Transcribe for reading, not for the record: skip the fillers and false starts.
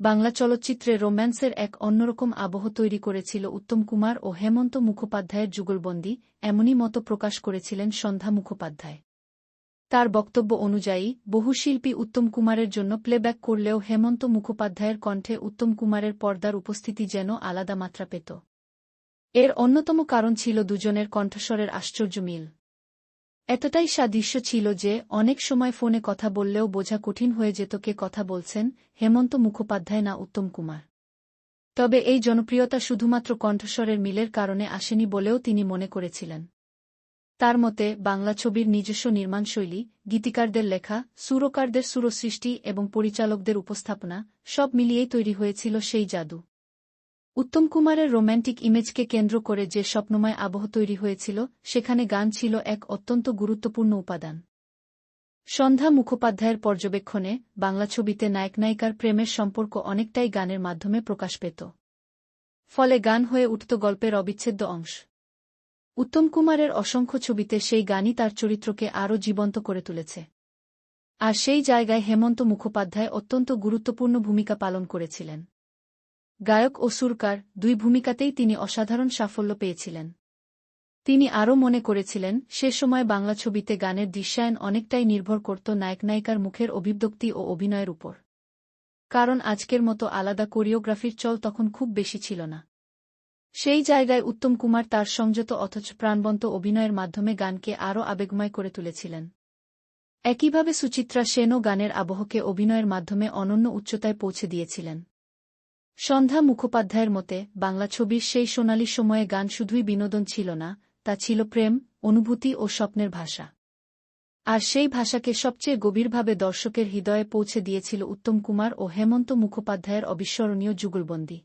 বাংলা চলচ্চিত্রে রোম্যান্সের এক অন্যরকম আবহ তৈরি করেছিল উত্তম কুমার ও হেমন্ত মুখোপাধ্যায়ের যুগলবন্দি, এমনই মতো প্রকাশ করেছিলেন সন্ধ্যা মুখোপাধ্যায়। তার বক্তব্য অনুযায়ী, বহু শিল্পী উত্তম কুমারের জন্য প্লেব্যাক করলেও হেমন্ত মুখোপাধ্যায়ের কণ্ঠে উত্তম কুমারের পর্দার উপস্থিতি যেন আলাদা মাত্রা পেত। এর অন্যতম কারণ ছিল দুজনের কণ্ঠস্বরের আশ্চর্য মিল। এতটাই সাদৃশ্য ছিল যে অনেক সময় ফোনে কথা বললেও বোঝা কঠিন হয়ে যেত কে কথা বলছেন, হেমন্ত মুখোপাধ্যায় না উত্তম কুমার। তবে এই জনপ্রিয়তা শুধুমাত্র কণ্ঠস্বরের মিলের কারণে আসেনি বলেও তিনি মনে করেছিলেন। তার মতে, বাংলা ছবির নিজস্ব নির্মাণশৈলী, গীতিকারদের লেখা, সুরকারদের সুরসৃষ্টি এবং পরিচালকদের উপস্থাপনা, সব মিলিয়েই তৈরি হয়েছিল সেই জাদু। উত্তম কুমারের রোম্যান্টিক ইমেজকে কেন্দ্র করে যে স্বপ্নময় আবহ তৈরি হয়েছিল, সেখানে গান ছিল এক অত্যন্ত গুরুত্বপূর্ণ উপাদান। সন্ধ্যা মুখোপাধ্যায়ের পর্যবেক্ষণে, বাংলা ছবিতে নায়ক-নায়িকার প্রেমের সম্পর্ক অনেকটাই গানের মাধ্যমে প্রকাশ পেত। ফলে গান হয়ে উঠত গল্পের অবিচ্ছেদ্য অংশ। উত্তম কুমারের অসংখ্য ছবিতে সেই গানই তার চরিত্রকে আরও জীবন্ত করে তুলেছে। আর সেই জায়গায় হেমন্ত মুখোপাধ্যায় অত্যন্ত গুরুত্বপূর্ণ ভূমিকা পালন করেছিলেন। গায়ক ও সুরকার, দুই ভূমিকাতেই তিনি অসাধারণ সাফল্য পেয়েছিলেন। তিনি আরও মনে করেছিলেন, সে সময় বাংলা ছবিতে গানের দৃশ্যায়ন অনেকটাই নির্ভর করত নায়ক-নায়িকার মুখের অভিব্যক্তি ও অভিনয়ের উপর। কারণ আজকের মতো আলাদা কোরিওগ্রাফির চল তখন খুব বেশি ছিল না। সেই জায়গায় উত্তম কুমার তার সংযত অথচ প্রাণবন্ত অভিনয়ের মাধ্যমে গানকে আরও আবেগময় করে তুলেছিলেন। একইভাবে সুচিত্রা সেনও গানের আবহকে অভিনয়ের মাধ্যমে অনন্য উচ্চতায় পৌঁছে দিয়েছিলেন। সন্ধ্যা মুখোপাধ্যায়ের মতে, বাংলা ছবির সেই সোনালি সময়ে গান শুধুই বিনোদন ছিল না, তা ছিল প্রেম, অনুভূতি ও স্বপ্নের ভাষা। আর সেই ভাষাকে সবচেয়ে গভীরভাবে দর্শকের হৃদয়ে পৌঁছে দিয়েছিল উত্তম কুমার ও হেমন্ত মুখোপাধ্যায়ের অবিস্মরণীয় যুগলবন্দি।